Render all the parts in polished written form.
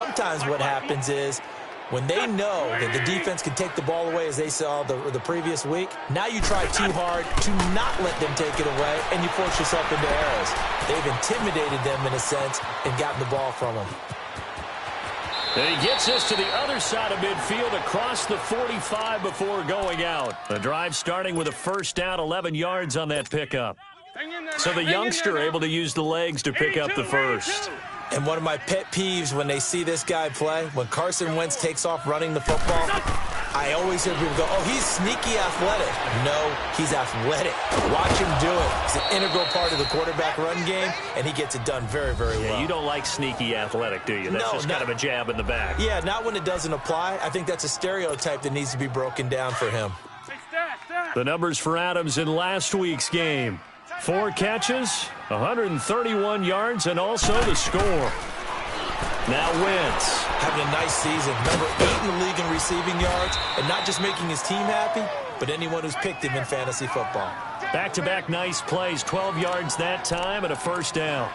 Sometimes what happens is when they know that the defense can take the ball away, as they saw the previous week, now you try too hard to not let them take it away, and you force yourself into errors. They've intimidated them in a sense and gotten the ball from them. And he gets this to the other side of midfield across the 45 before going out. The drive starting with a first down, 11 yards on that pickup. So the youngster able to use the legs to pick up the first. And one of my pet peeves when they see this guy play, when Carson Wentz takes off running the football, I always hear people go, oh, he's sneaky athletic. No, he's athletic. Watch him do it. It's an integral part of the quarterback run game, and he gets it done very, very well. Yeah, you don't like sneaky athletic, do you? That's just kind of a jab in the back. Yeah, not when it doesn't apply. I think that's a stereotype that needs to be broken down for him. The numbers for Adams in last week's game. 4 catches, 131 yards, and also the score. Now Wentz. Having a nice season. Number 8 in the league in receiving yards, and not just making his team happy, but anyone who's picked him in fantasy football. Back-to-back nice plays, 12 yards that time and a first down.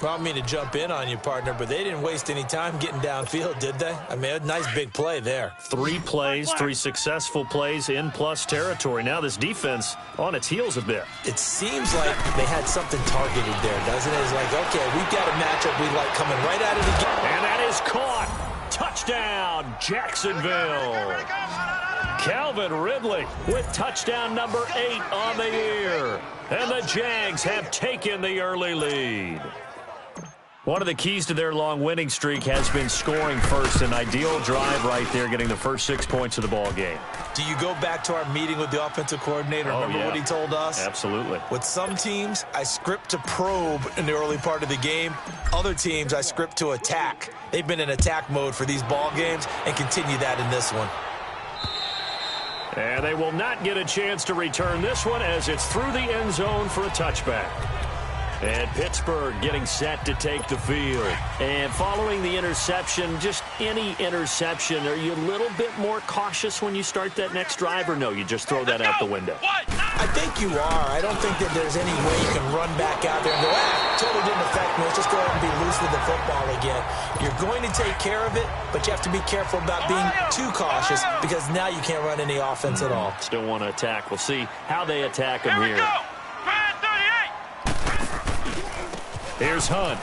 Well, I don't mean to jump in on you, partner, but they didn't waste any time getting downfield, did they? I mean, a nice big play there. 3 plays, 3 successful plays in plus territory. Now this defense on its heels a bit. It seems like they had something targeted there, doesn't it? It's like, okay, we've got a matchup we like coming right out of the game. And that is caught. Touchdown, Jacksonville. Calvin Ridley with touchdown number 8 on the year. And the Jags have taken the early lead. One of the keys to their long winning streak has been scoring first. An ideal drive right there, getting the first 6 points of the ball game. Do you go back to our meeting with the offensive coordinator? Remember what he told us? Absolutely. With some teams, I script to probe in the early part of the game. Other teams, I script to attack. They've been in attack mode for these ball games and continue that in this one. And they will not get a chance to return this one as it's through the end zone for a touchback. And Pittsburgh getting set to take the field. And following the interception, just any interception, are you a little bit more cautious when you start that next drive, or no, you just throw that out the window? I think you are. I don't think that there's any way you can run back out there and go, totally didn't affect me. Let's just go ahead and be loose with the football again. You're going to take care of it, but you have to be careful about being too cautious because now you can't run any offense at all. Still want to attack. We'll see how they attack him here. Here's Hunt.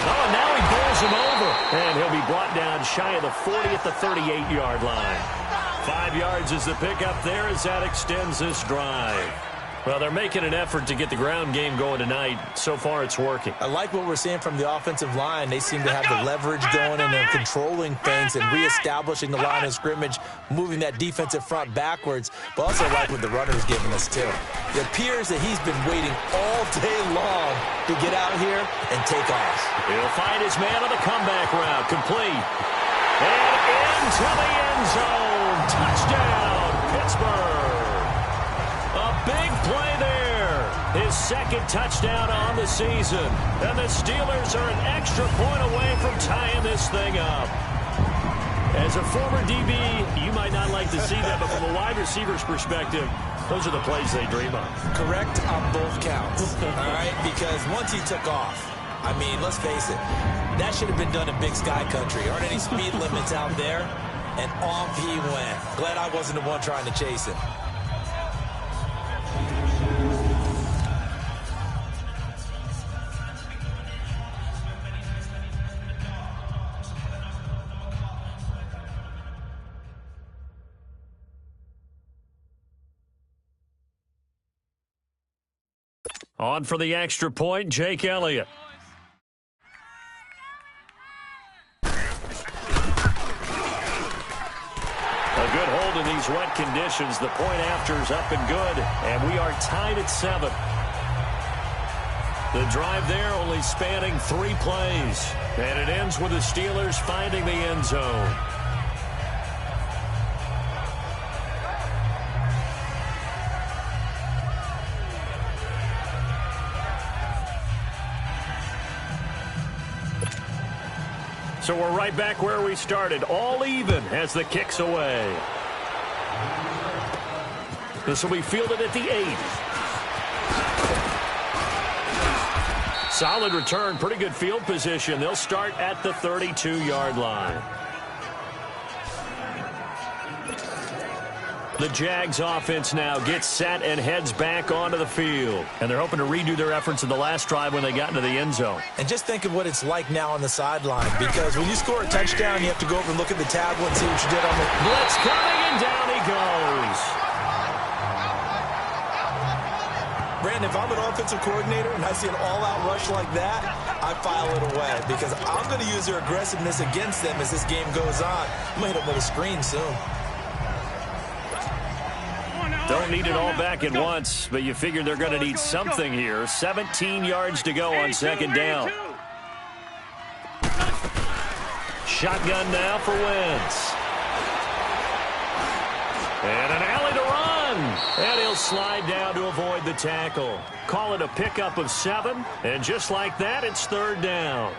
Oh, now he bowls him over. And he'll be brought down shy of the 40 at the 38-yard line. 5 yards is the pickup there as that extends this drive. Well, they're making an effort to get the ground game going tonight. So far, it's working. I like what we're seeing from the offensive line. They seem to have the leverage going, and they're controlling things and reestablishing the line of scrimmage, moving that defensive front backwards. But also like what the runner's giving us, too. It appears that he's been waiting all day long to get out here and take off. He'll find his man on the comeback route. Complete. And into the end zone. Touchdown, Pittsburgh. A big play there. His second touchdown on the season. And the Steelers are an extra point away from tying this thing up. As a former DB, you might not like to see that, but from a wide receiver's perspective, those are the plays they dream of. Correct on both counts, all right? Because once he took off, I mean, let's face it, that should have been done in Big Sky Country. Aren't any speed limits out there? And off he went. Glad I wasn't the one trying to chase him. On for the extra point, Jake Elliott. A good hold in these wet conditions. The point after is up and good, and we are tied at 7. The drive there only spanning 3 plays, and it ends with the Steelers finding the end zone. So we're right back where we started, all even as the kick's away. This will be fielded at the 8. Solid return, pretty good field position. They'll start at the 32-yard line. The Jags offense now gets set and heads back onto the field. And they're hoping to redo their efforts in the last drive when they got into the end zone. And just think of what it's like now on the sideline, because when you score a touchdown, you have to go over and look at the tablet and see what you did on the blitz coming, and down he goes. Brandon, if I'm an offensive coordinator and I see an all-out rush like that, I file it away because I'm going to use their aggressiveness against them as this game goes on. I'm going to hit them with a screen soon. Don't need it all back at once, but you figure they're going to need something here. 17 yards to go on second down. Shotgun now for Wentz. And an alley to run. And he'll slide down to avoid the tackle. Call it a pickup of 7. And just like that, it's third down.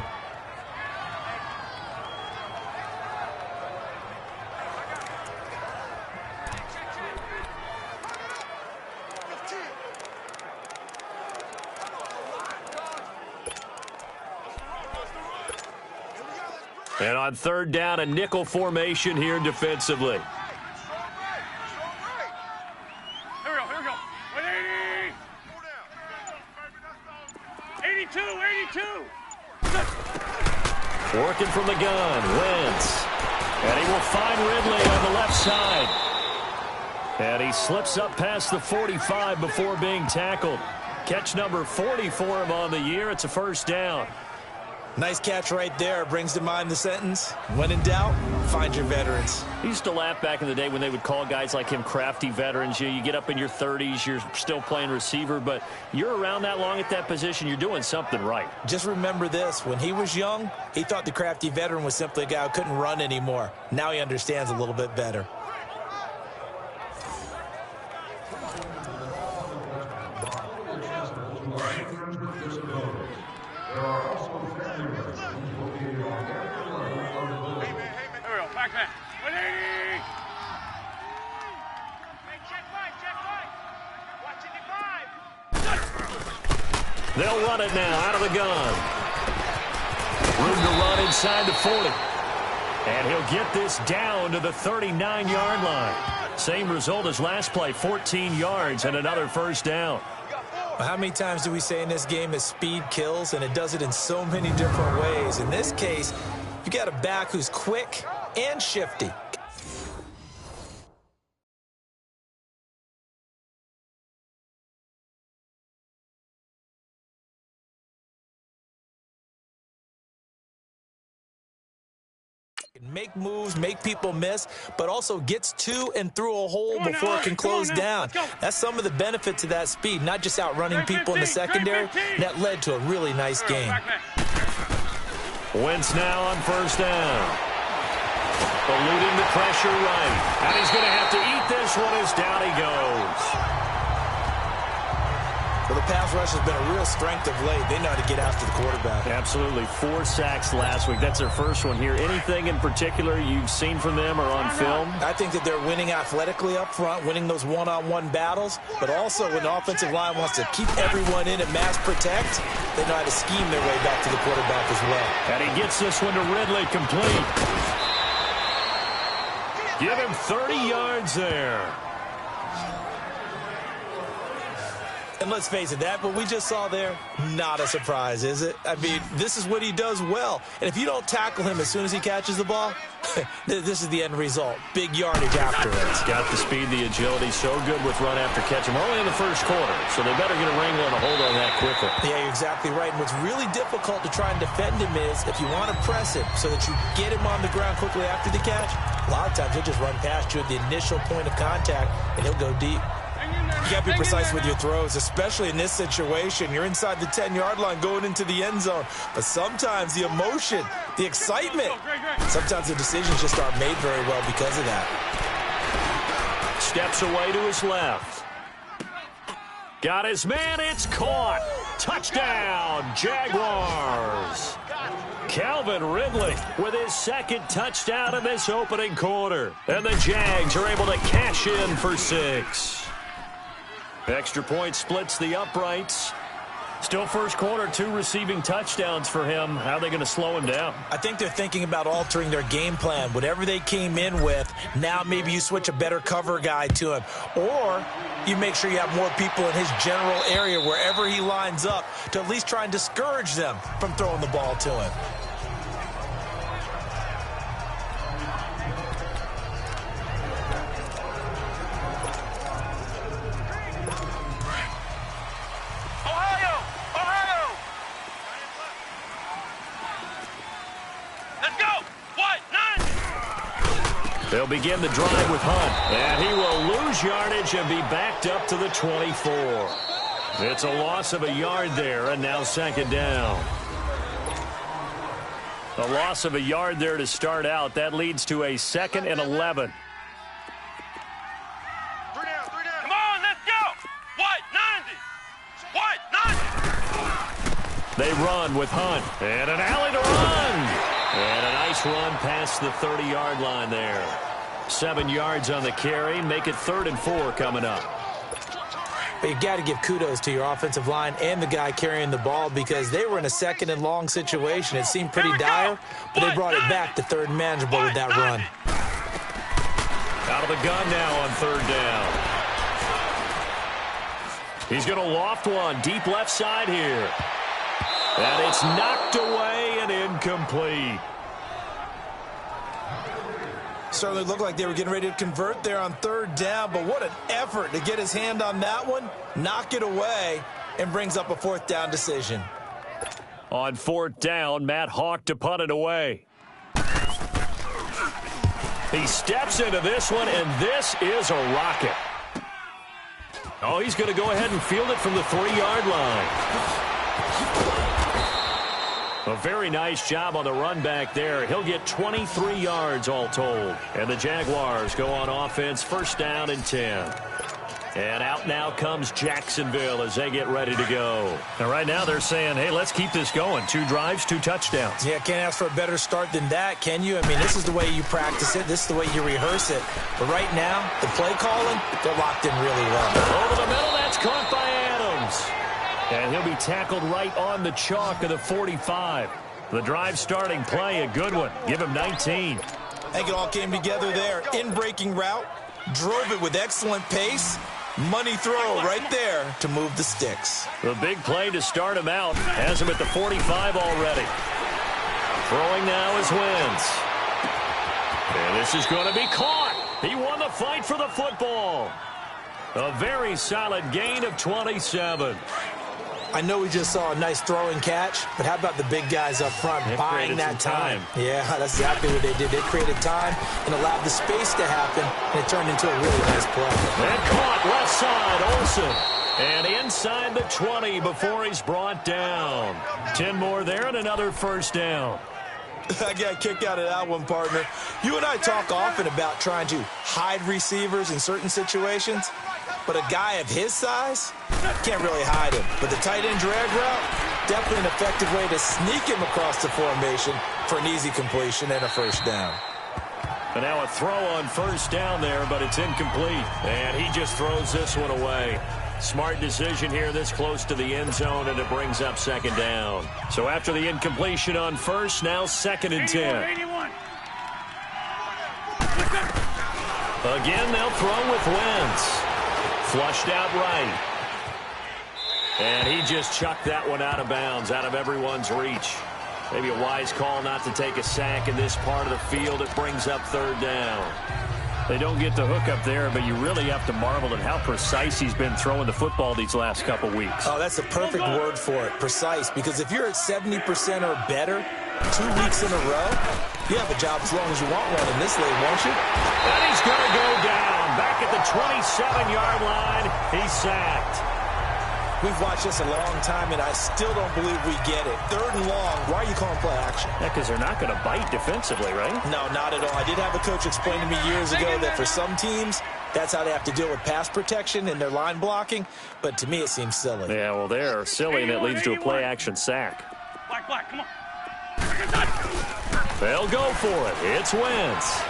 And on third down, a nickel formation here defensively. Here we go. 180. 82. Working from the gun, Wentz. And he will find Ridley on the left side. And he slips up past the 45 before being tackled. Catch number 40 for him on the year. It's a first down. Nice catch right there. Brings to mind the sentence, when in doubt, find your veterans. He used to laugh back in the day when they would call guys like him crafty veterans. You get up in your 30s, you're still playing receiver, but you're around that long at that position, you're doing something right. Just remember this. When he was young, he thought the crafty veteran was simply a guy who couldn't run anymore. Now he understands a little bit better. They'll run it now out of the gun. Room to run inside the 40. And he'll get this down to the 39-yard line. Same result as last play, 14 yards and another first down. How many times do we say in this game that speed kills, and it does it in so many different ways? In this case, you got a back who's quick and shifty. Make moves, make people miss, but also gets to and through a hole before it can close down. That's some of the benefit to that speed, not just outrunning people in the secondary. That led to a really nice game. Wentz now on first down. Eluding the pressure right. And he's going to have to eat this one as down he goes. Well, the pass rush has been a real strength of late. They know how to get after the quarterback. Absolutely. 4 sacks last week. That's their first one here. Anything in particular you've seen from them or on film? I think that they're winning athletically up front, winning those one-on-one battles, but also when the offensive line wants to keep everyone in and mass protect, they know how to scheme their way back to the quarterback as well. And he gets this one to Ridley, complete. Give him 30 yards there. And let's face it, that what we just saw there, not a surprise, is it? I mean, this is what he does well. And if you don't tackle him as soon as he catches the ball, this is the end result. Big yardage after it. He's got the speed, the agility, so good with run after catch. We're only in the first quarter, so they better get a wrangle and a hold on that quickly. Yeah, you're exactly right. And what's really difficult to try and defend him is if you want to press him so that you get him on the ground quickly after the catch, a lot of times he'll just run past you at the initial point of contact, and he'll go deep. You got to be precise with your throws, especially in this situation. You're inside the 10-yard line going into the end zone. But sometimes the emotion, the excitement, sometimes the decisions just aren't made very well because of that. Steps away to his left. Got his man, it's caught. Touchdown, Jaguars. Calvin Ridley with his second touchdown in this opening quarter. And the Jags are able to cash in for 6. Extra point splits the uprights. Still first quarter, 2 receiving touchdowns for him. How are they going to slow him down? I think they're thinking about altering their game plan. Whatever they came in with, now maybe you switch a better cover guy to him. Or you make sure you have more people in his general area wherever he lines up to at least try and discourage them from throwing the ball to him. They'll begin the drive with Hunt, and he will lose yardage and be backed up to the 24. It's a loss of a yard there, and now second down. A loss of a yard there to start out. That leads to a 2nd and 11. 3 down. Come on, let's go. What? 90. They run with Hunt, and an alley to run. And a nice run past the 30-yard line there. 7 yards on the carry. Make it 3rd and 4 coming up. But you got to give kudos to your offensive line and the guy carrying the ball because they were in a 2nd and long situation. It seemed pretty dire, but they brought it back to 3rd and manageable with that run. Out of the gun now on 3rd down. He's going to loft one deep left side here. And it's knocked away and incomplete. Certainly looked like they were getting ready to convert there on 3rd down, but what an effort to get his hand on that one, knock it away, and brings up a 4th down decision. On 4th down, Matt Hawk to punt it away. He steps into this one, and this is a rocket. Oh, he's going to go ahead and field it from the 3-yard line. A very nice job on the run back there. He'll get 23 yards all told. And the Jaguars go on offense, 1st down and 10. And out now comes Jacksonville as they get ready to go. And right now they're saying, hey, let's keep this going. 2 drives, 2 touchdowns. Yeah, can't ask for a better start than that, can you? I mean, this is the way you practice it. This is the way you rehearse it. But right now, the play calling, they're locked in really well. Over the middle, that's caught by Adams. And he'll be tackled right on the chalk of the 45. The drive starting play, a good one. Give him 19. I think it all came together there. In-breaking route, drove it with excellent pace. Money throw right there to move the sticks. The big play to start him out. Has him at the 45 already. Throwing now is Wentz. And this is going to be caught. He won the fight for the football. A very solid gain of 27. I know we just saw a nice throwing catch, but how about the big guys up front buying that time? Yeah, that's exactly what they did. They created time and allowed the space to happen, and it turned into a really nice play. And caught left side, Olsen. And inside the 20 before he's brought down. 10 more there and another 1st down. I got a kick out of that one, partner. You and I talk often about trying to hide receivers in certain situations, but a guy of his size can't really hide him. But the tight end drag route, definitely an effective way to sneak him across the formation for an easy completion and a 1st down. And now a throw on 1st down there, but it's incomplete. And he just throws this one away. Smart decision here this close to the end zone, and it brings up 2nd down. So after the incompletion on 1st, now 2nd and 10. 81. Again, they'll throw with Wentz. Flushed out right. And he just chucked that one out of bounds, out of everyone's reach. Maybe a wise call not to take a sack in this part of the field. It brings up 3rd down. They don't get the hook up there, but you really have to marvel at how precise he's been throwing the football these last couple weeks. Oh, that's the perfect word for it, precise, because if you're at 70% or better 2 weeks in a row, you have a job as long as you want one in this league, won't you? And he's going to go down. Back at the 27-yard line, he's sacked. We've watched this a long time, and I still don't believe we get it. 3rd and long, why are you calling play action? Yeah, because they're not going to bite defensively, right? No, not at all. I did have a coach explain to me years ago that for some teams, that's how they have to deal with pass protection and their line blocking, but to me it seems silly. Yeah, well, they're silly, and it leads to a play-action sack. Black, come on. They'll go for it. It's Wentz.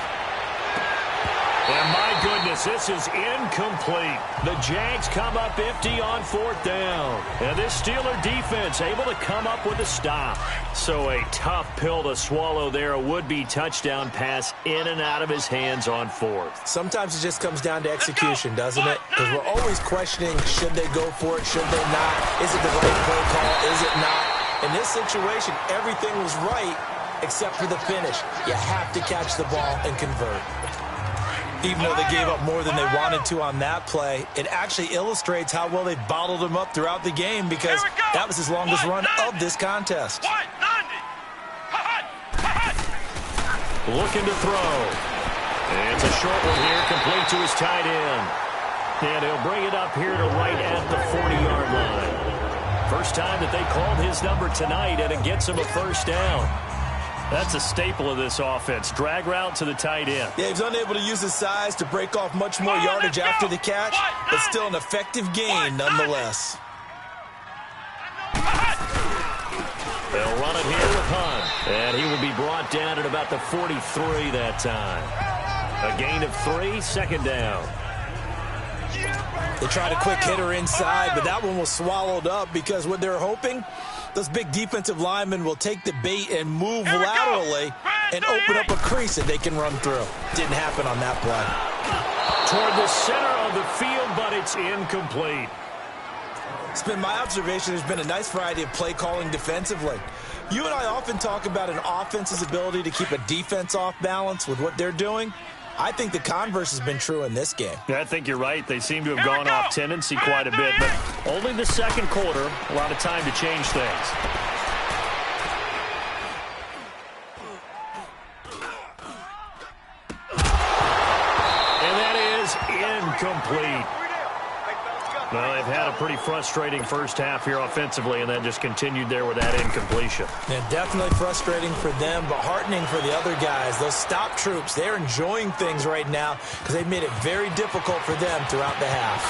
And my goodness, this is incomplete. The Jags come up empty on 4th down. And this Steeler defense able to come up with a stop. So a tough pill to swallow there. A would-be touchdown pass in and out of his hands on 4th. Sometimes it just comes down to execution, doesn't it? Because we're always questioning, should they go for it, should they not? Is it the right play call, is it not? In this situation, everything was right except for the finish. You have to catch the ball and convert. Even though they gave up more than they wanted to on that play, it actually illustrates how well they bottled him up throughout the game because that was his longest run of this contest. Looking to throw. It's a short one here, complete to his tight end. And he'll bring it up here to right at the 40-yard line. First time that they called his number tonight, and it gets him a first down. That's a staple of this offense. Drag route to the tight end. Yeah, he was unable to use his size to break off much more yardage after the catch, but still an effective gain nonetheless. They'll run it here with Hunt. And he will be brought down at about the 43 that time. A gain of 3, second down. They tried a quick hitter inside, but that one was swallowed up because what they're hoping, those big defensive linemen will take the bait and move laterally and open up a crease that they can run through. Didn't happen on that play. Toward the center of the field, but it's incomplete. It's been my observation there's been a nice variety of play calling defensively. You and I often talk about an offense's ability to keep a defense off balance with what they're doing. I think the converse has been true in this game. Yeah, I think you're right. They seem to have gone off tendency quite a bit, but only the second quarter, a lot of time to change things. And that is incomplete. Well, they've had a pretty frustrating first half here offensively, and then just continued there with that incompletion. Yeah, definitely frustrating for them, but heartening for the other guys. Those stop troops, they're enjoying things right now because they've made it very difficult for them throughout the half.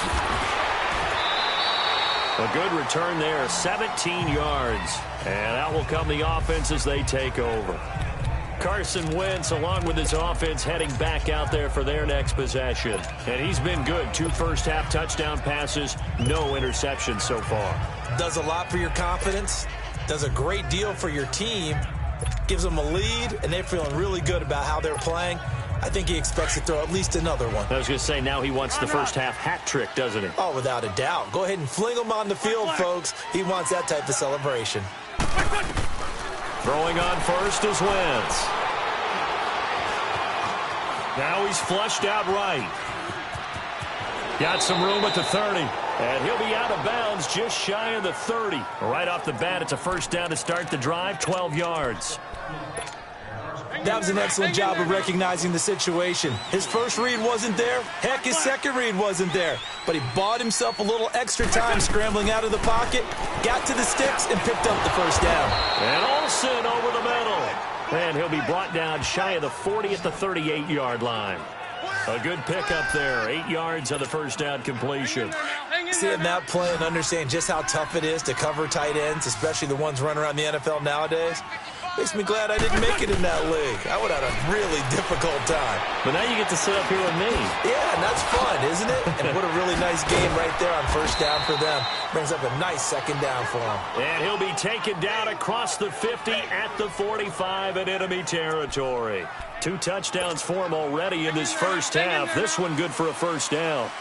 A good return there, 17 yards. And out will come the offense as they take over. Carson Wentz, along with his offense, heading back out there for their next possession. And he's been good. 2 first-half touchdown passes, no interceptions so far. Does a lot for your confidence, does a great deal for your team, gives them a lead, and they're feeling really good about how they're playing. I think he expects to throw at least another one. I was going to say, now he wants the first-half hat trick, doesn't he? Oh, without a doubt. Go ahead and fling him on the field, folks. He wants that type of celebration. Throwing on first is Wentz. Now he's flushed out right. Got some room at the 30. And he'll be out of bounds just shy of the 30. Right off the bat, it's a first down to start the drive, 12 yards. That was an excellent job of recognizing the situation. His first read wasn't there. Heck, his second read wasn't there. But he bought himself a little extra time scrambling out of the pocket, got to the sticks, and picked up the first down. And Olsen over the middle. And he'll be brought down shy of the 40 at the 38-yard line. A good pickup there. 8 yards on the first down completion. Seeing that play and understand just how tough it is to cover tight ends, especially the ones running around the NFL nowadays, makes me glad I didn't make it in that league. I would have had a really difficult time. But now you get to sit up here with me. Yeah, and that's fun, isn't it? And what a really nice game right there on first down for them. Brings up a nice second down for them. And he'll be taken down across the 50 at the 45 in enemy territory. 2 touchdowns for him already in this first half. This one good for a first down.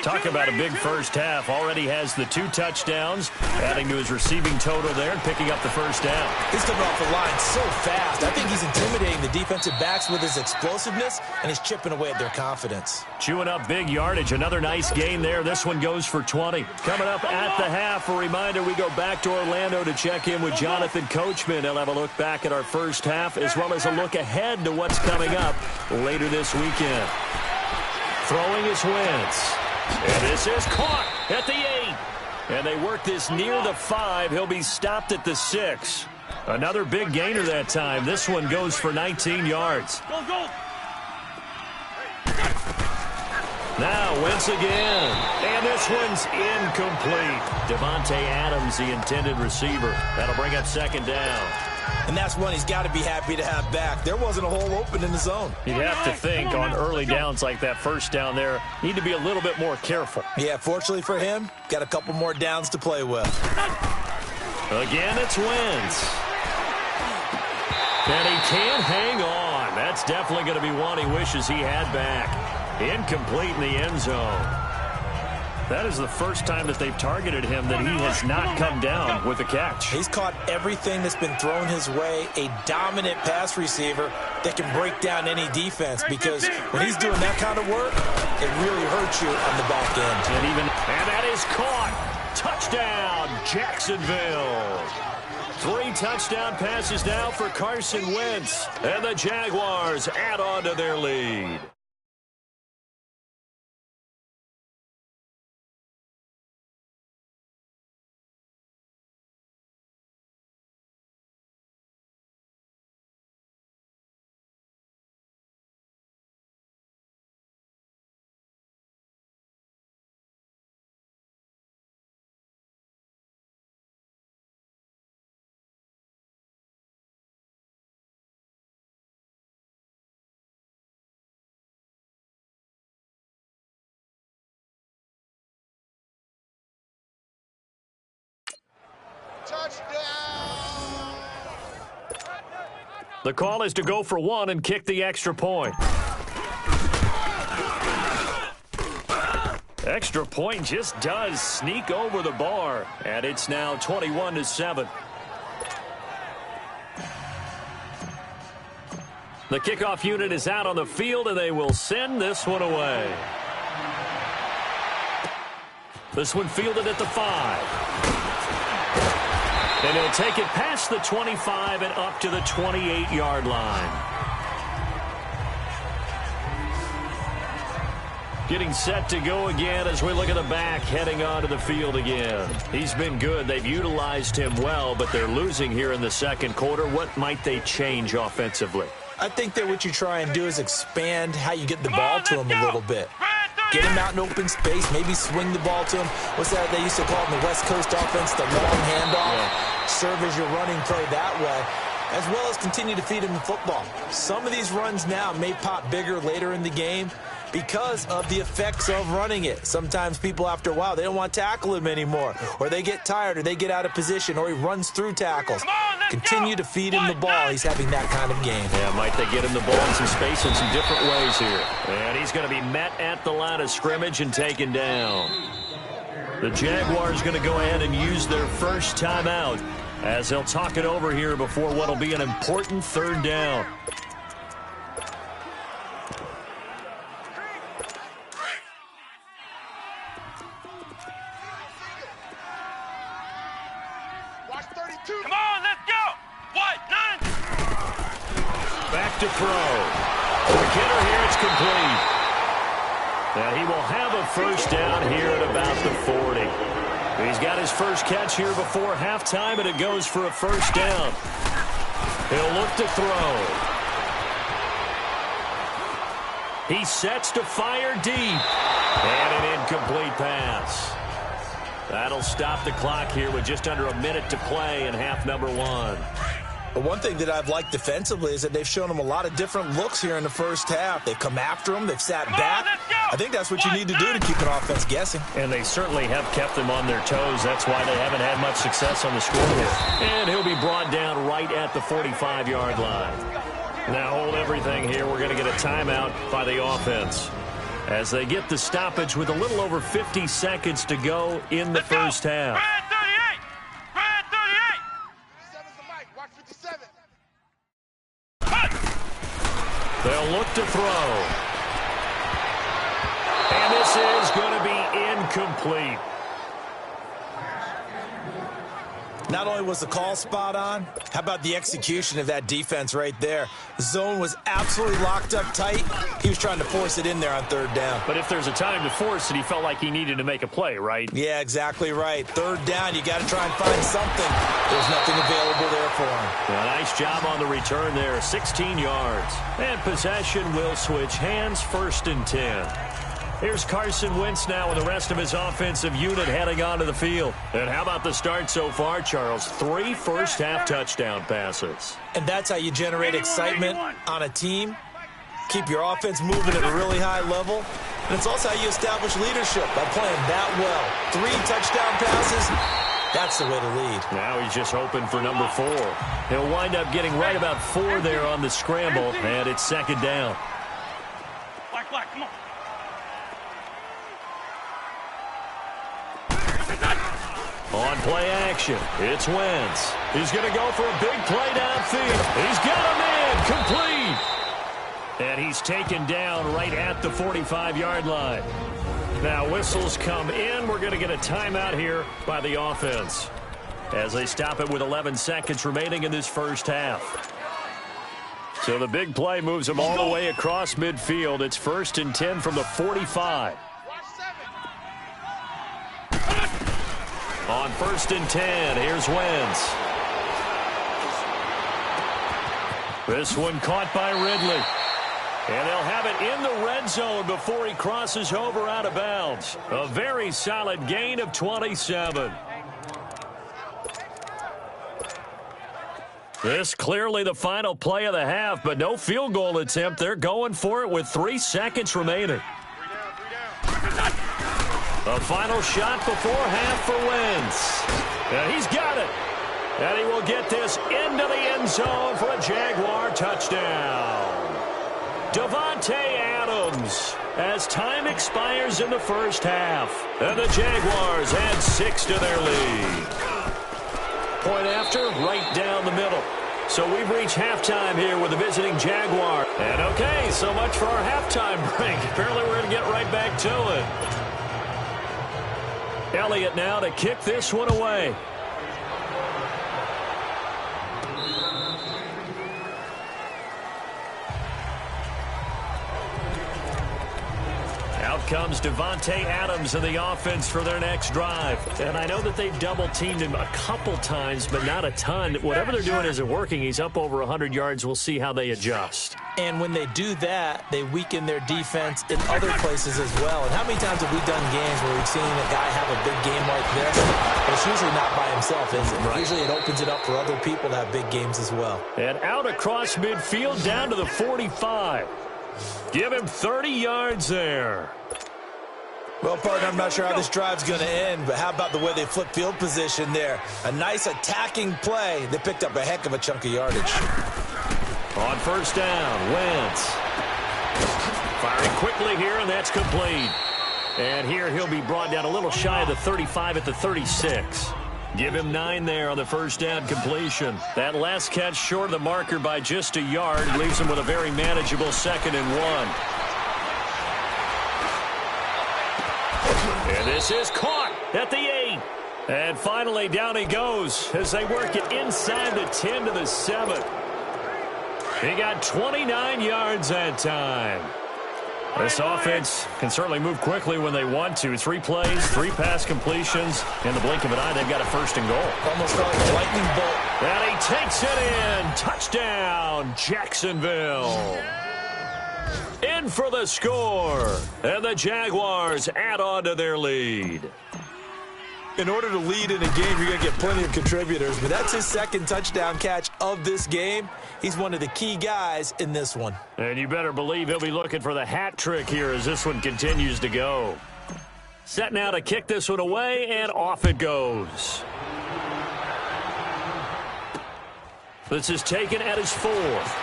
Talk about a big first half. Already has the 2 touchdowns, adding to his receiving total there and picking up the first down. He's coming off the line so fast. I think he's intimidating the defensive backs with his explosiveness, and he's chipping away at their confidence. Chewing up big yardage. Another nice gain there. This one goes for 20. Coming up at the half, a reminder, we go back to Orlando to check in with Jonathan Coachman. He'll have a look back at our first half, as well as a look ahead to what's coming up later this weekend. Throwing is Wentz. And this is caught at the 8. And they work this near the 5. He'll be stopped at the 6. Another big gainer that time. This one goes for 19 yards. Go, go. Now Wentz again. And this one's incomplete. Devontae Adams, the intended receiver. That'll bring up second down. And that's one he's got to be happy to have back. There wasn't a hole open in the zone. You'd have to think on early downs like that first down there, need to be a little bit more careful. Yeah, fortunately for him, got a couple more downs to play with. Again, it's Wentz. And he can't hang on. That's definitely going to be one he wishes he had back. Incomplete in the end zone. That is the first time that they've targeted him that he has not come down with a catch. He's caught everything that's been thrown his way, a dominant pass receiver that can break down any defense, because when he's doing that kind of work, it really hurts you on the back end. And that is caught. Touchdown, Jacksonville. 3 touchdown passes now for Carson Wentz, and the Jaguars add on to their lead. Touchdown! The call is to go for 1 and kick the extra point. Extra point just does sneak over the bar, and it's now 21-7. The kickoff unit is out on the field, and they will send this one away. This one fielded at the 5. And he'll take it past the 25 and up to the 28-yard line. Getting set to go again as we look at the back heading onto the field again. He's been good. They've utilized him well, but they're losing here in the second quarter. What might they change offensively? I think that what you try and do is expand how you get the ball to him a little bit. Get him out in open space, maybe swing the ball to him. What's that they used to call it in the West Coast offense, the long handoff? Yeah. Serve as your running play that way, as well as continue to feed him the football. Some of these runs now may pop bigger later in the game because of the effects of running it. Sometimes people, after a while, they don't want to tackle him anymore, or they get tired, or they get out of position, or he runs through tackles. Continue to feed him the ball. He's having that kind of game. Yeah, might they get him the ball in some space in some different ways here. And he's going to be met at the line of scrimmage and taken down. The Jaguars going to go ahead and use their first timeout as they'll talk it over here before what will be an important third down. Come on, let's go! What? None! Back to throw. The kidder here, it's complete. Now he will have a first down here at about the 40. He's got his first catch here before halftime, and it goes for a first down. He'll look to throw. He sets to fire deep. And an incomplete pass. That'll stop the clock here with just under a minute to play in half number 1. But one thing that I've liked defensively is that they've shown him a lot of different looks here in the first half. They've come after him. They've sat back. I think that's what you need to do to keep an offense guessing. And they certainly have kept them on their toes. That's why they haven't had much success on the scoreboard. And he'll be brought down right at the 45-yard line. Now hold everything here. We're going to get a timeout by the offense as they get the stoppage with a little over 50 seconds to go in the first half. Brad 38! Brad 38! They'll look to throw. And this is going to be incomplete. Not only was the call spot on, how about the execution of that defense right there? The zone was absolutely locked up tight. He was trying to force it in there on third down. But if there's a time to force it, he felt like he needed to make a play, right? Yeah, exactly right. Third down, you got to try and find something. There's nothing available there for him. A nice job on the return there, 16 yards. And possession will switch hands, 1st and 10. Here's Carson Wentz now with the rest of his offensive unit heading onto the field. And how about the start so far, Charles? 3 first-half touchdown passes. And that's how you generate excitement on a team. Keep your offense moving at a really high level. And it's also how you establish leadership by playing that well. 3 touchdown passes, that's the way to lead. Now he's just hoping for number 4. He'll wind up getting right about 4 there on the scramble, and it's second down. Black, come on. On play action, it's Wentz. He's going to go for a big play downfield. He's got him in, complete. And he's taken down right at the 45-yard line. Now whistles come in. We're going to get a timeout here by the offense as they stop it with 11 seconds remaining in this first half. So the big play moves them all the way across midfield. It's 1st and 10 from the 45. On 1st and 10, here's Wentz. This one caught by Ridley. And they'll have it in the red zone before he crosses over out of bounds. A very solid gain of 27. This clearly the final play of the half, but no field goal attempt. They're going for it with 3 seconds remaining. A final shot before half for Wentz. And he's got it. And he will get this into the end zone for a Jaguar touchdown. Davante Adams as time expires in the first half. And the Jaguars add 6 to their lead. Point after, right down the middle. So we've reached halftime here with the visiting Jaguar. And okay, so much for our halftime break. Apparently we're going to get right back to it. Elliott now to kick this one away. Out comes Davante Adams in the offense for their next drive. And I know that they've double-teamed him a couple times, but not a ton. Whatever they're doing isn't working. He's up over 100 yards. We'll see how they adjust. And when they do that, they weaken their defense in other places as well. And how many times have we done games where we've seen a guy have a big game like this? But it's usually not by himself, is it? Right. Usually it opens it up for other people to have big games as well. And out across midfield down to the 45. Give him 30 yards there. Well, partner, I'm not sure how this drive's going to end, but how about the way they flip field position there? A nice attacking play. They picked up a heck of a chunk of yardage. On first down, Wentz. Firing quickly here, and that's complete. And here he'll be brought down a little shy of the 35 at the 36. Give him 9 there on the first down completion. That last catch short of the marker by just a yard leaves him with a very manageable 2nd and 1. And this is caught at the 8. And finally down he goes as they work it inside the 10 to the 7. He got 29 yards that time. This offense can certainly move quickly when they want to. 3 plays, 3 pass completions. In the blink of an eye, they've got a 1st and goal. Almost like a lightning bolt. And he takes it in. Touchdown, Jacksonville. In for the score. And the Jaguars add on to their lead. In order to lead in a game, you're going to get plenty of contributors, but that's his 2nd touchdown catch of this game. He's one of the key guys in this one. And you better believe he'll be looking for the hat trick here as this one continues to go. Set now to kick this one away, and off it goes. This is taken at his 4th.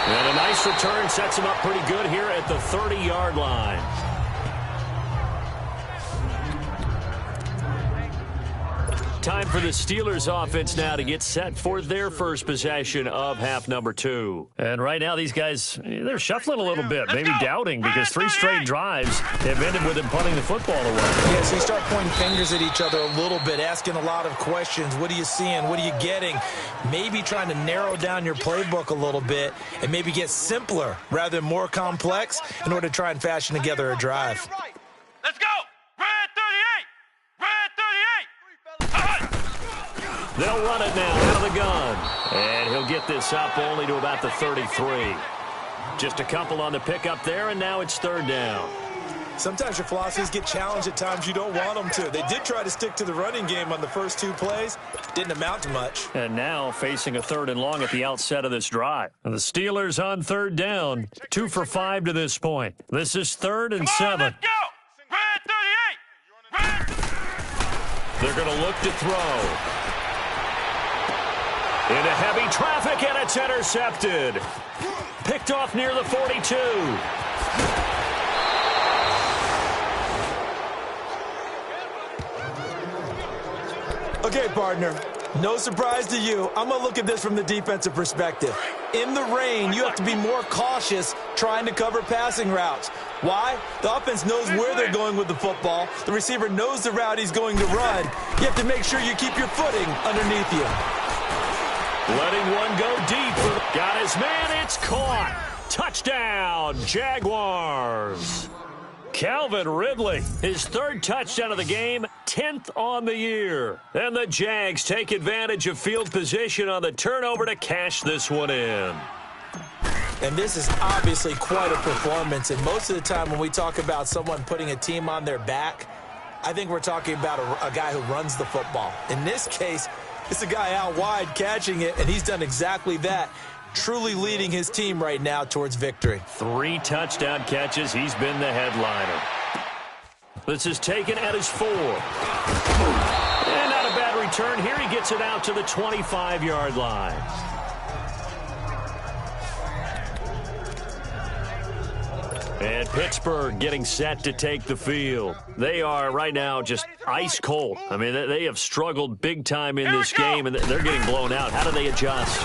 And a nice return sets him up pretty good here at the 30-yard line. Time for the Steelers offense now to get set for their first possession of half number 2. And right now these guys, they're shuffling a little bit, maybe doubting, because 3 straight drives have ended with them punting the football away. Yeah, so you start pointing fingers at each other a little bit, asking a lot of questions. What are you seeing? What are you getting? Maybe trying to narrow down your playbook a little bit and maybe get simpler rather than more complex in order to try and fashion together a drive. Let's go! Red 38! Red 38! They'll run it now out of the gun. And he'll get this up only to about the 33. Just a couple on the pickup there, and now it's third down. Sometimes your philosophies get challenged at times you don't want them to. They did try to stick to the running game on the first 2 plays. Didn't amount to much. And now facing a 3rd and long at the outset of this drive. And the Steelers on third down, 2 for 5 to this point. This is 3rd and 7. Let's go. Red 38. Red. They're going to look to throw. Into heavy traffic, and it's intercepted. Picked off near the 42. Okay, partner, no surprise to you. I'm going to look at this from the defensive perspective. In the rain, you have to be more cautious trying to cover passing routes. Why? The offense knows where they're going with the football. The receiver knows the route he's going to run. You have to make sure you keep your footing underneath you. Letting one go deep. Got his man. It's caught. Touchdown, Jaguars. Calvin Ridley, his 3rd touchdown of the game, 10th on the year. And the Jags take advantage of field position on the turnover to cash this one in. And this is obviously quite a performance. And most of the time when we talk about someone putting a team on their back, I think we're talking about a guy who runs the football. In this case, it's a guy out wide catching it, and he's done exactly that. Truly leading his team right now towards victory. 3 touchdown catches. He's been the headliner. This is taken at his 4. And not a bad return here. He gets it out to the 25-yard line. And Pittsburgh getting set to take the field. They are right now just ice cold. I mean, they have struggled big time in this game, and they're getting blown out. How do they adjust?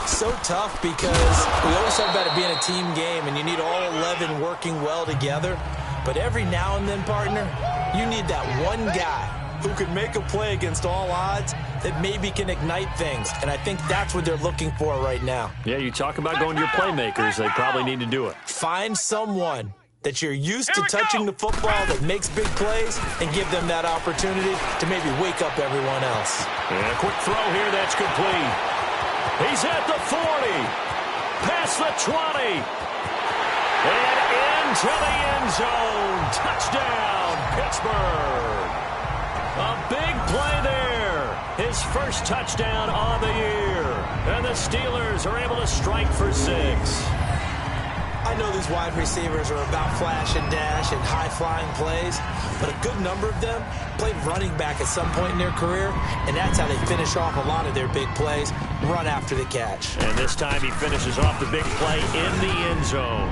So tough because we always talk about it being a team game and you need all 11 working well together. But every now and then, partner, you need that one guy who can make a play against all odds that maybe can ignite things. And I think that's what they're looking for right now. Yeah, you talk about going to your playmakers. They probably need to do it. Find someone that you're used to touching the football that makes big plays and give them that opportunity to maybe wake up everyone else. And a quick throw here that's complete. He's at the 40, past the 20, and into the end zone. Touchdown, Pittsburgh. A big play there. His first touchdown on the year. And the Steelers are able to strike for 6. I know these wide receivers are about flash and dash and high-flying plays, but a good number of them played running back at some point in their career, and that's how they finish off a lot of their big plays, run after the catch. And this time he finishes off the big play in the end zone.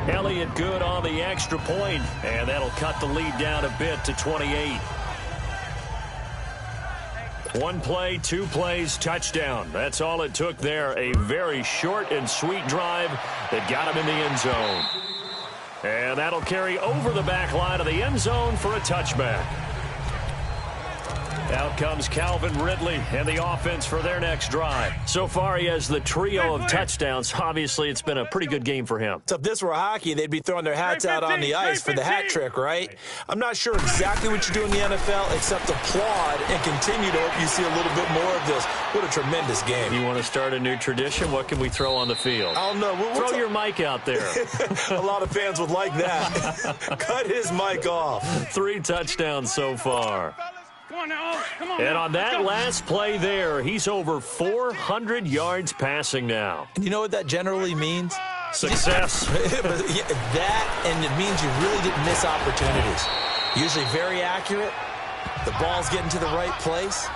Elliott good on the extra point, and that'll cut the lead down a bit to 28. 1 play, 2 plays, touchdown. That's all it took there. A very short and sweet drive that got him in the end zone. And that'll carry over the back line of the end zone for a touchback. Out comes Calvin Ridley and the offense for their next drive. So far, he has the trio of touchdowns. Obviously, it's been a pretty good game for him. So if this were hockey, they'd be throwing their hats out on the ice for the hat trick, right? I'm not sure exactly what you do in the NFL except applaud and continue to hope you see a little bit more of this. What a tremendous game. You want to start a new tradition? What can we throw on the field? I don't know. Throw your mic out there. A lot of fans would like that. Cut his mic off. 3 touchdowns so far. Come on, and on that last play there, he's over 400 yards passing now. And you know what that generally means? Success. That, and it means you really didn't miss opportunities. Usually very accurate. The ball's getting to the right place.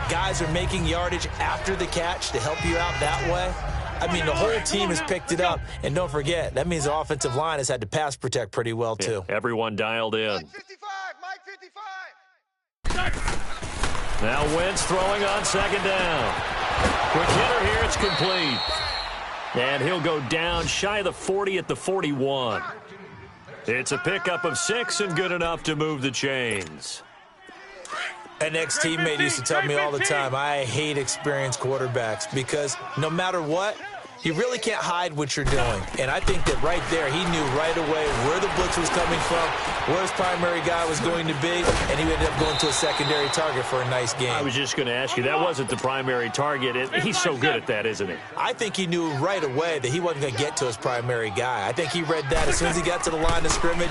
Guys are making yardage after the catch to help you out that way. I mean, the whole team has picked it up. And don't forget, that means the offensive line has had to pass protect pretty well, too. Yeah, everyone dialed in. Mike 55, Mike 55. Now Wentz throwing on second down. Quick hitter here, it's complete. And he'll go down shy of the 40 at the 41. It's a pickup of 6 and good enough to move the chains. An ex-teammate used to tell me all the time, I hate experienced quarterbacks because no matter what, You really can't hide what you're doing. And I think that right there, he knew right away where the blitz was coming from, where his primary guy was going to be, and he ended up going to a secondary target for a nice game. I was just going to ask you, that wasn't the primary target. He's so good at that, isn't he? I think he knew right away that he wasn't going to get to his primary guy. I think he read that as soon as he got to the line of scrimmage,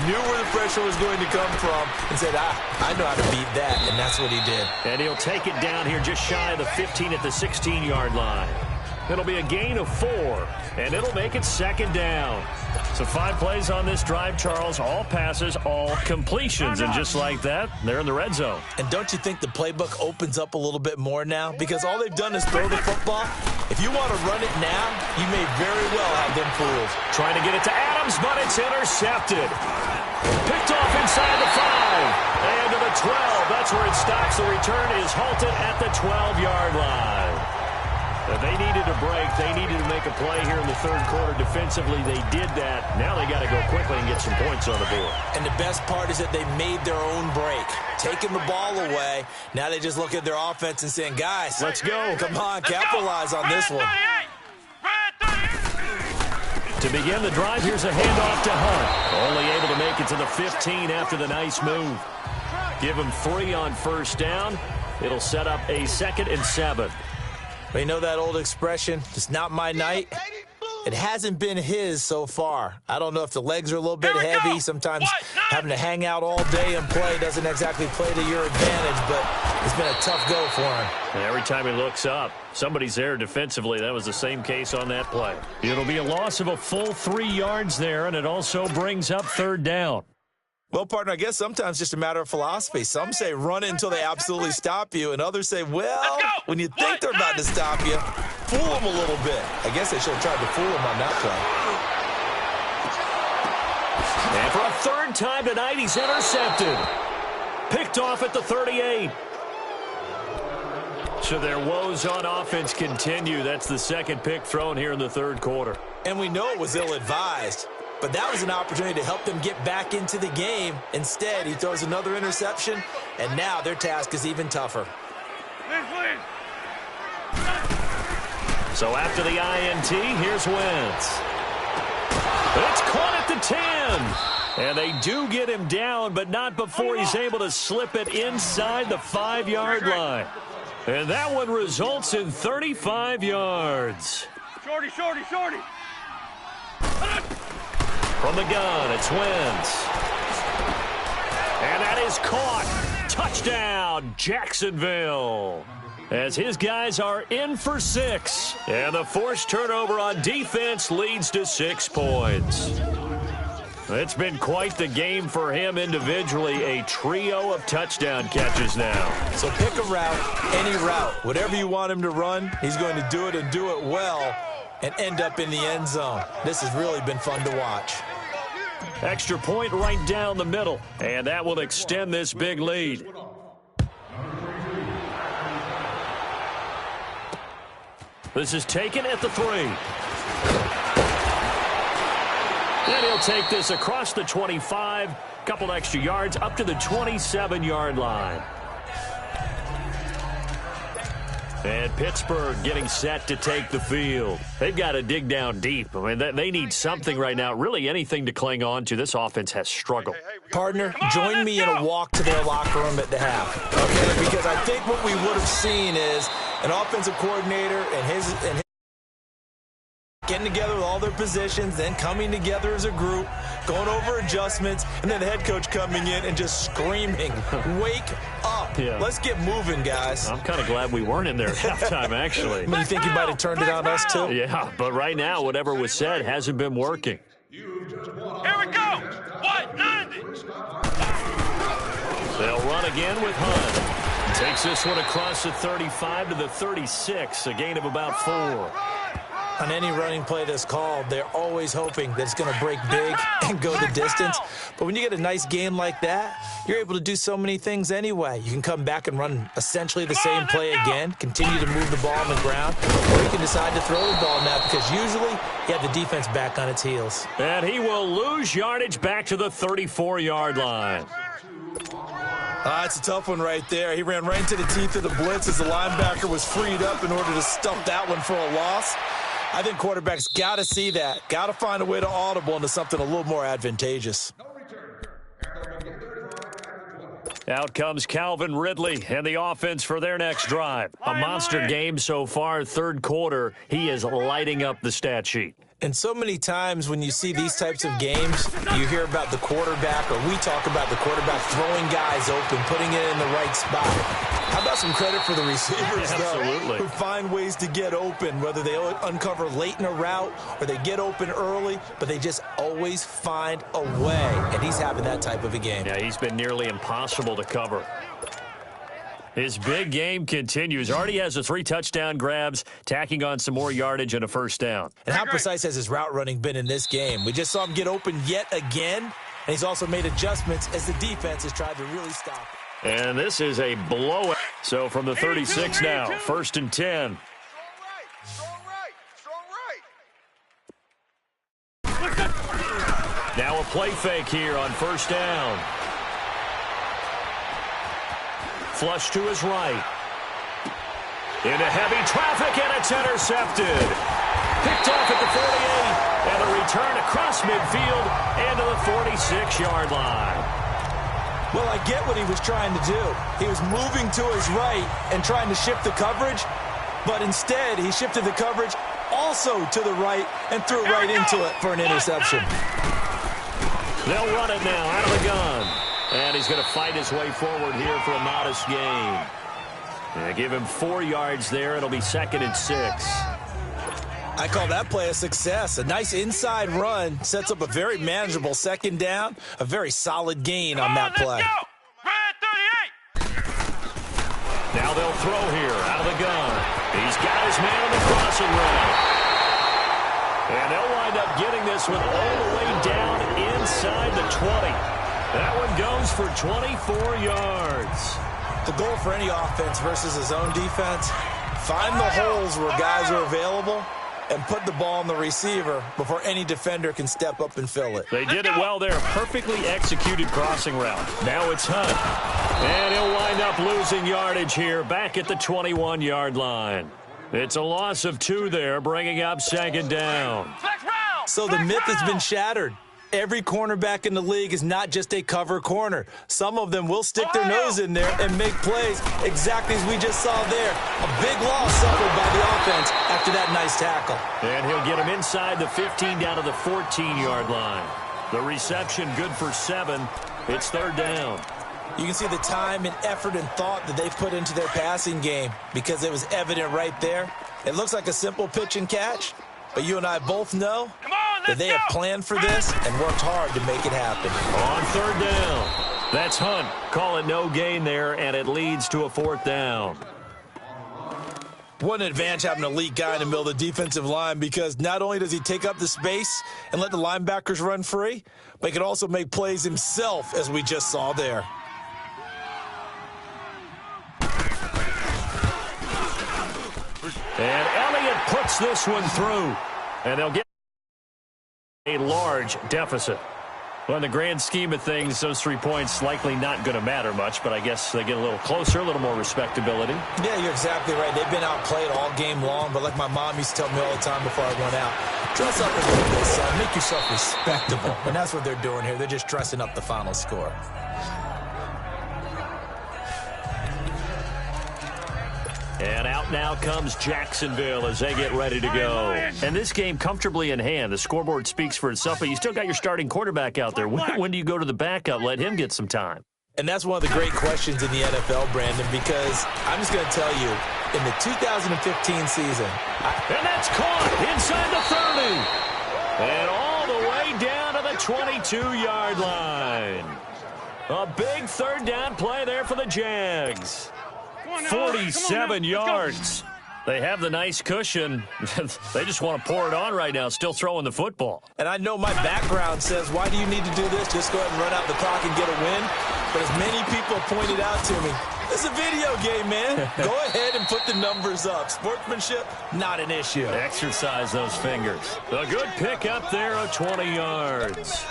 knew where the pressure was going to come from, and said, I know how to beat that, and that's what he did. And he'll take it down here just shy of the 15 at the 16-yard line. It'll be a gain of 4, and it'll make it second down. So 5 plays on this drive, Charles. All passes, all completions. And just like that, they're in the red zone. And don't you think the playbook opens up a little bit more now? Because all they've done is throw the football. If you want to run it now, you may very well have them fooled. Trying to get it to Adams, but it's intercepted. Picked off inside the 5. And to the 12. That's where it stops. The return is halted at the 12-yard line. They needed a break. They needed to make a play here in the third quarter. Defensively, they did that. Now they got to go quickly and get some points on the board. And the best part is that they made their own break, taking the ball away. Now they just look at their offense and saying, guys, let's go. Come on, capitalize on this one. To begin the drive, here's a handoff to Hunt. Only able to make it to the 15 after the nice move. Give him 3 on first down. It'll set up a 2nd and 7. But you know that old expression, it's not my night? It hasn't been his so far. I don't know if the legs are a little bit heavy. Sometimes having to hang out all day and play doesn't exactly play to your advantage, but it's been a tough go for him. And every time he looks up, somebody's there defensively. That was the same case on that play. It'll be a loss of a full 3 yards there, and it also brings up 3rd down. Well, partner, I guess sometimes just a matter of philosophy. Some say run it until they absolutely stop you, and others say, well, when you think they're about to stop you, fool them a little bit. I guess they should have tried to fool them on that play. And for a 3rd time tonight, he's intercepted. Picked off at the 38. So their woes on offense continue. That's the 2nd pick thrown here in the 3rd quarter. And we know it was ill-advised. But that was an opportunity to help them get back into the game. Instead, he throws another interception, and now their task is even tougher. So after the INT, here's Wentz. It's caught at the 10. And they do get him down, but not before he's able to slip it inside the 5-yard line. And that one results in 35 yards. Shorty. From the gun, it's Wentz. And that is caught. Touchdown, Jacksonville. As his guys are in for 6. And the forced turnover on defense leads to 6 points. It's been quite the game for him individually. A trio of touchdown catches now. So pick a route, any route. Whatever you want him to run, he's going to do it and do it well and end up in the end zone. This has really been fun to watch. Extra point right down the middle, and that will extend this big lead. This is taken at the 3. And he'll take this across the 25, couple extra yards up to the 27-yard line. And Pittsburgh getting set to take the field. They've got to dig down deep. I mean, they need something right now, really anything to cling on to. This offense has struggled. Partner, join me in a walk to their locker room at the half, okay? Because I think what we would have seen is an offensive coordinator and his getting together with all their positions, then coming together as a group, going over adjustments, and then the head coach coming in and just screaming, wake up. Yeah. Let's get moving, guys. I'm kind of glad we weren't in there at halftime, actually. I mean, you think you might have turned it on us, too? Yeah, but right now, whatever was said hasn't been working. Here we go. What? 90. They'll run again with Hunt. Takes this one across the 35 to the 36, a gain of about 4. On any running play that's called, they're always hoping that it's going to break big and go the distance. But when you get a nice game like that, you're able to do so many things anyway. You can come back and run essentially the same play again, continue to move the ball on the ground, or you can decide to throw the ball now because usually you have the defense back on its heels. And he will lose yardage back to the 34-yard line. It's a tough one right there. He ran right into the teeth of the blitz as the linebacker was freed up in order to stump that one for a loss. I think quarterbacks got to see that. Got to find a way to audible into something a little more advantageous. Out comes Calvin Ridley and the offense for their next drive. A monster game so far, third quarter. He is lighting up the stat sheet. And so many times when you see these types of games, you hear about the quarterback, or we talk about the quarterback throwing guys open, putting it in the right spot. How about some credit for the receivers, Absolutely. Who find ways to get open, whether they uncover late in a route or they get open early, but they just always find a way. And he's having that type of a game. Yeah, he's been nearly impossible to cover. His big game continues. Already has the 3 touchdown grabs, tacking on some more yardage and a first down. And how precise has his route running been in this game? We just saw him get open yet again, and he's also made adjustments as the defense has tried to really stop him. And this is a blowout. So from the 36 now, 1st and 10. Strong right. Now a play fake here on 1st down. Flush to his right. Into heavy traffic, and it's intercepted. Picked off at the 48, and a return across midfield into the 46-yard line. Well, I get what he was trying to do. He was moving to his right and trying to shift the coverage, but instead he shifted the coverage also to the right and threw right into it for an interception. They'll run it now out of the gun. And he's going to fight his way forward here for a modest gain. They give him 4 yards there. It'll be 2nd and 6. I call that play a success. A nice inside run sets up a very manageable 2nd down. A very solid gain on that play. Red 38. Now they'll throw here out of the gun. He's got his man on the crossing route. And they'll wind up getting this one all the way down inside the 20. That one goes for 24 yards. The goal for any offense versus his own defense, find the holes where guys are available and put the ball on the receiver before any defender can step up and fill it. They did it well there. Perfectly executed crossing route. Now it's Hunt. And he'll wind up losing yardage here back at the 21-yard line. It's a loss of 2 there, bringing up 2nd down. So the myth has been shattered. Every cornerback in the league is not just a cover corner. Some of them will stick their nose in there and make plays exactly as we just saw there. A big loss suffered by the offense after that nice tackle. And he'll get him inside the 15 down to the 14-yard line. The reception good for 7. It's 3rd down. You can see the time and effort and thought that they've put into their passing game because it was evident right there. It looks like a simple pitch and catch, but you and I both know that they have planned for this and worked hard to make it happen. On 3rd down, that's Hunt. Call it no gain there, and it leads to a 4th down. What an advantage having an elite guy in the middle of the defensive line, because not only does he take up the space and let the linebackers run free, but he can also make plays himself, as we just saw there. And Elliott puts this one through, and they'll get a large deficit. Well, in the grand scheme of things, those 3 points likely not going to matter much, but I guess they get a little closer, a little more respectability. Yeah, you're exactly right. They've been outplayed all game long, but like my mom used to tell me all the time before I went out, dress up a little bit, son. Make yourself respectable. And that's what they're doing here. They're just dressing up the final score. And out now comes Jacksonville as they get ready to go. And this game comfortably in hand. The scoreboard speaks for itself, but you still got your starting quarterback out there. When do you go to the backup? Let him get some time. And that's one of the great questions in the NFL, Brandon, because I'm just going to tell you, in the 2015 season. And that's caught inside the 30. And all the way down to the 22-yard line. A big 3rd down play there for the Jags. 47 yards. They have the nice cushion. They just want to pour it on right now, still throwing the football. And I know my background says, why do you need to do this? Just go ahead and run out the clock and get a win. But as many people pointed out to me, it's a video game, man. Go ahead and put the numbers up. Sportsmanship, not an issue. Exercise those fingers. A good pick up there of 20 yards.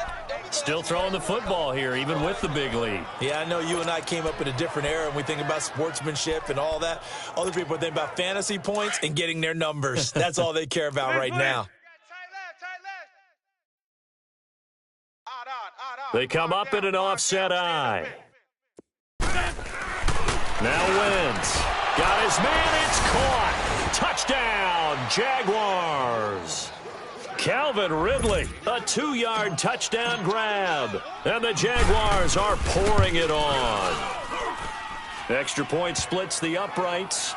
Still throwing the football here, even with the big lead. Yeah, I know you and I came up in a different era, and we think about sportsmanship and all that. Other people think about fantasy points and getting their numbers. That's all they care about right now. They come up in an offset eye. Now Wentz. Got his man, it's caught. Touchdown, Jaguars. Calvin Ridley, a 2-yard touchdown grab. And the Jaguars are pouring it on. Extra point splits the uprights.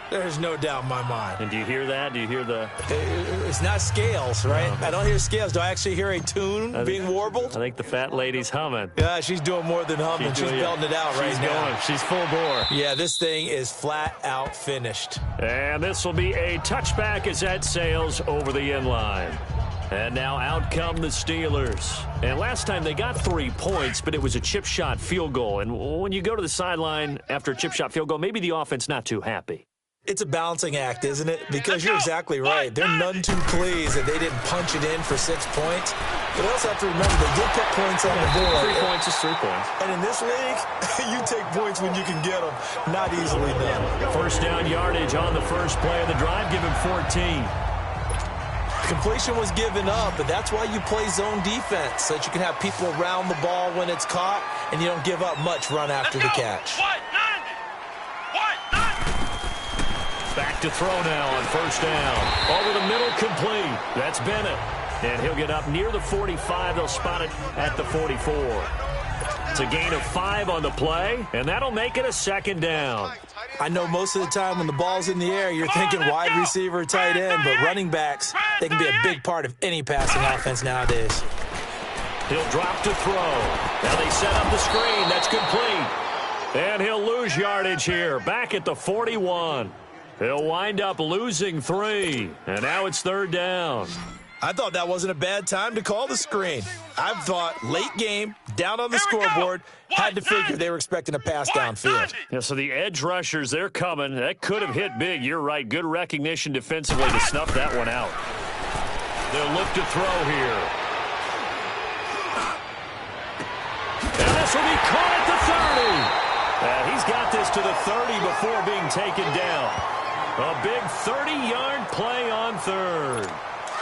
There's no doubt in my mind. And do you hear that? Do you hear the... It's not scales, right? No. I don't hear scales. Do I actually hear a tune being warbled? I think the fat lady's humming. Yeah, she's doing more than humming. She's belting it out right now. She's full bore. Yeah, this thing is flat out finished. And this will be a touchback as that sails over the inline. And now out come the Steelers. And last time they got 3 points, but it was a chip shot field goal. And when you go to the sideline after a chip shot field goal, maybe the offense not too happy. It's a balancing act, isn't it? Because you're exactly right. They're none too pleased that they didn't punch it in for 6 points. But we also have to remember they did put points on the board. 3 points is 3 points. And in this league, you take points when you can get them. Not easily done. First down yardage on the first play of the drive. Give him 14. Completion was given up, but that's why you play zone defense, so that you can have people around the ball when it's caught, and you don't give up much run after the catch. Back to throw now on first down. Over the middle, complete. That's Bennett. And he'll get up near the 45. They'll spot it at the 44. It's a gain of 5 on the play, and that'll make it a second down. I know most of the time when the ball's in the air, you're thinking wide receiver, tight end, but running backs, they can be a big part of any passing offense nowadays. He'll drop to throw. Now they set up the screen. That's complete. And he'll lose yardage here, back at the 41. He'll wind up losing 3, and now it's third down. I thought that wasn't a bad time to call the screen. I thought late game, down on the scoreboard, had to figure they were expecting a pass downfield. Yeah, so the edge rushers, they're coming. That could have hit big. You're right. Good recognition defensively to snuff that one out. They'll look to throw here. And this will be caught at the 30. He's got this to the 30 before being taken down. A big 30-yard play on third.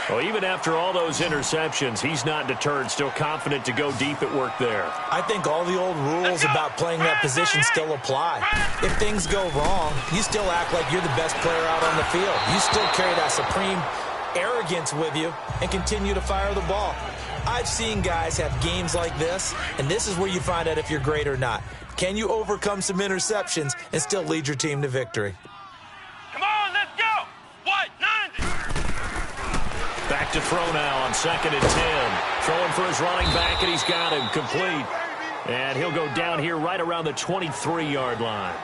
Well, even after all those interceptions, he's not deterred, still confident to go deep at work there. I think all the old rules about playing that position still apply. If things go wrong, you still act like you're the best player out on the field. You still carry that supreme arrogance with you and continue to fire the ball. I've seen guys have games like this, and this is where you find out if you're great or not. Can you overcome some interceptions and still lead your team to victory? Come on, let's go. What? 90. Back to throw now on 2nd and 10. Throwing for his running back, and he's got him complete. And he'll go down here right around the 23-yard line.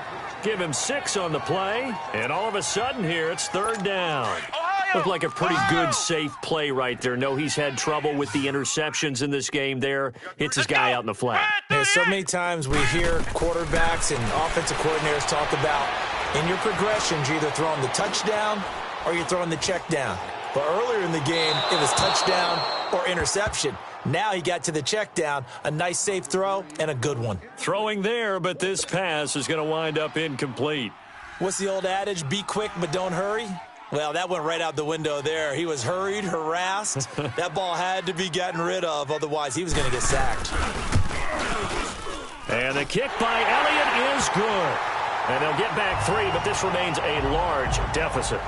Give him 6 on the play, and all of a sudden here, it's third down. Looked like a pretty good, safe play right there. No, he's had trouble with the interceptions in this game there. Hits his guy out in the flat. Yeah, so many times we hear quarterbacks and offensive coordinators talk about in your progressions, you're either throwing the touchdown or you're throwing the check down. But earlier in the game, it was touchdown or interception. Now he got to the check down, a nice safe throw, and a good one. Throwing there, but this pass is going to wind up incomplete. What's the old adage? Be quick, but don't hurry. Well, that went right out the window there. He was hurried, harassed. That ball had to be gotten rid of, otherwise he was going to get sacked. And the kick by Elliott is good. And they'll get back 3, but this remains a large deficit.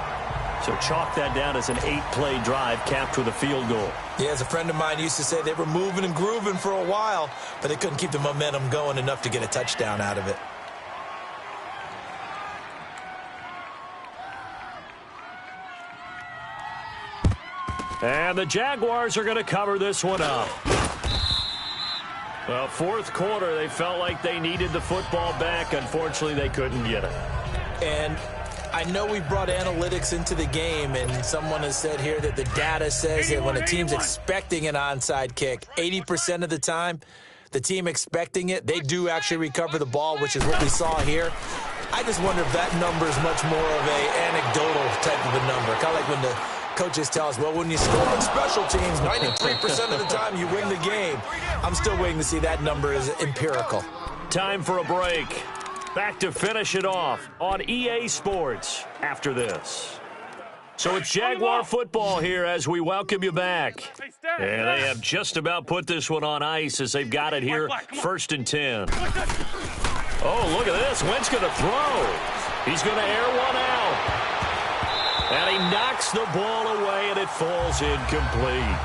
So chalk that down as an 8-play drive capped with a field goal. Yeah, as a friend of mine used to say, they were moving and grooving for a while, but they couldn't keep the momentum going enough to get a touchdown out of it. And the Jaguars are going to cover this one up. Well, fourth quarter, they felt like they needed the football back. Unfortunately, they couldn't get it. And I know we brought analytics into the game, and someone has said here that the data says that when a team's expecting an onside kick, 80% of the time, the team expecting it, they do actually recover the ball, which is what we saw here. I just wonder if that number is much more of a anecdotal type of a number, kind of like when the Coaches tell us, well, when you score on special teams, 93% of the time you win the game. I'm still waiting to see that number is empirical. Time for a break. Back to finish it off on EA Sports after this. So it's Jaguar football here as we welcome you back. And they have just about put this one on ice as they've got it here, 1st and 10. Oh, look at this. Wentz going to throw. He's going to air one out. And he knocks the ball away, and it falls incomplete.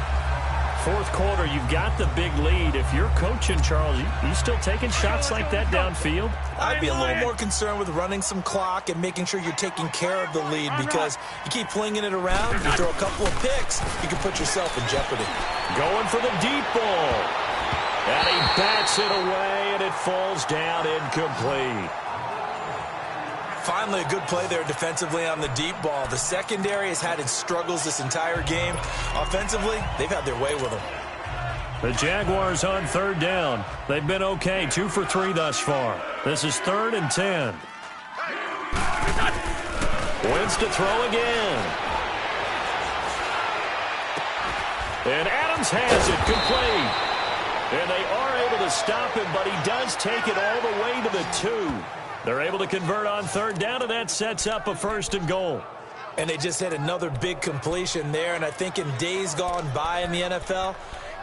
4th quarter, you've got the big lead. If you're coaching, Charles, you still taking shots like that downfield? I'd be a little more concerned with running some clock and making sure you're taking care of the lead, because you keep flinging it around, you throw a couple of picks, you can put yourself in jeopardy. Going for the deep ball. And he bats it away, and it falls down incomplete. Finally, a good play there defensively on the deep ball. The secondary has had its struggles this entire game. Offensively, they've had their way with them. The Jaguars on 3rd down. They've been okay, 2 for 3 thus far. This is 3rd and 10. Wentz to throw again. And Adams has it, complete. And they are able to stop him, but he does take it all the way to the 2. They're able to convert on 3rd down, and that sets up a 1st and goal. And they just had another big completion there, and I think in days gone by in the NFL,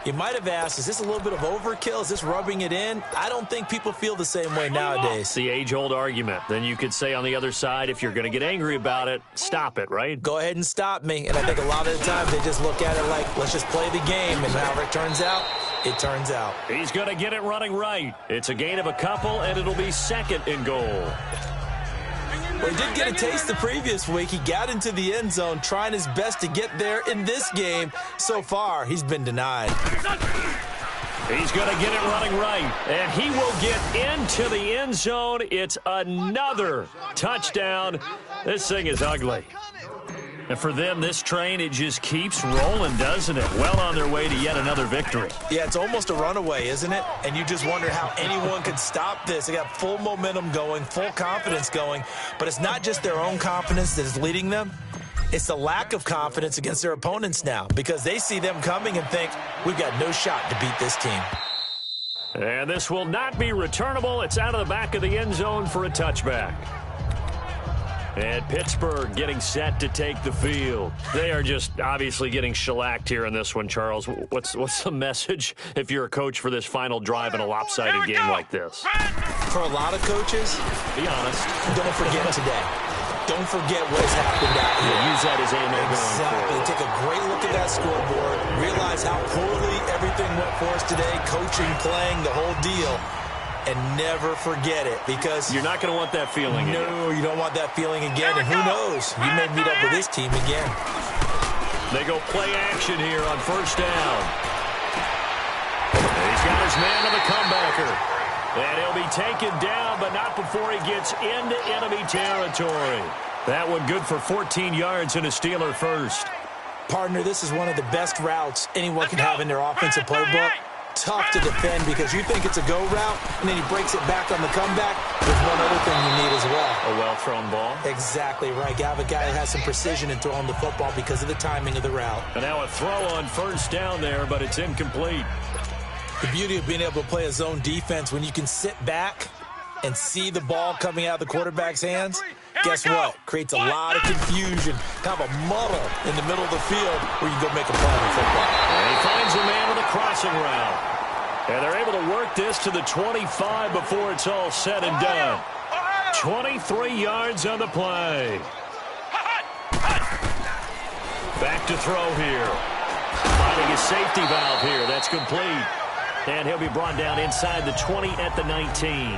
you might have asked, is this a little bit of overkill? Is this rubbing it in? I don't think people feel the same way nowadays. It's the age-old argument. Then you could say on the other side, if you're going to get angry about it, stop it, right? Go ahead and stop me. And I think a lot of the times they just look at it like, let's just play the game, and however it turns out, it turns out. He's going to get it running right. It's a gain of a couple, and it'll be 2nd and goal. Well, he did get a taste the previous week. He got into the end zone trying his best to get there in this game. So far, he's been denied. He's going to get it running right, and he will get into the end zone. It's another touchdown. This thing is ugly. And for them, this train, it just keeps rolling, doesn't it? Well on their way to yet another victory. Yeah, it's almost a runaway, isn't it? And you just wonder how anyone could stop this. They got full momentum going, full confidence going. But it's not just their own confidence that is leading them. It's the lack of confidence against their opponents now, because they see them coming and think, we've got no shot to beat this team. And this will not be returnable. It's out of the back of the end zone for a touchback. And Pittsburgh getting set to take the field. They are just obviously getting shellacked here in this one, Charles. What's the message if you're a coach for this final drive in a lopsided game like this? For a lot of coaches, be honest, don't forget today. Don't forget what has happened out here. Use that as ammo going forward. Take a great look at that scoreboard. Realize how poorly everything went for us today. Coaching, playing, the whole deal. And never forget it, because you're not going to want that feeling again. No, you don't want that feeling again. And who knows? You may meet up with this team again. They go play action here on 1st down. He's got his man to the comebacker. And he'll be taken down, but not before he gets into enemy territory. That one good for 14 yards and a Steeler first. Partner, this is one of the best routes anyone can have in their offensive playbook. Tough to defend because you think it's a go route, and then he breaks it back on the comeback. There's one other thing you need as well. A well-thrown ball. Exactly right. You have a guy that has some precision in throwing the football because of the timing of the route. And now a throw on 1st down there, but it's incomplete. The beauty of being able to play a zone defense when you can sit back and see the ball coming out of the quarterback's hands, guess what? Creates a lot of confusion, kind of a muddle in the middle of the field where you go make a play on the football. And he finds a man with a crossing route. And they're able to work this to the 25 before it's all said and done. 23 yards on the play. Back to throw here. Finding a safety valve here. That's complete. And he'll be brought down inside the 20 at the 19.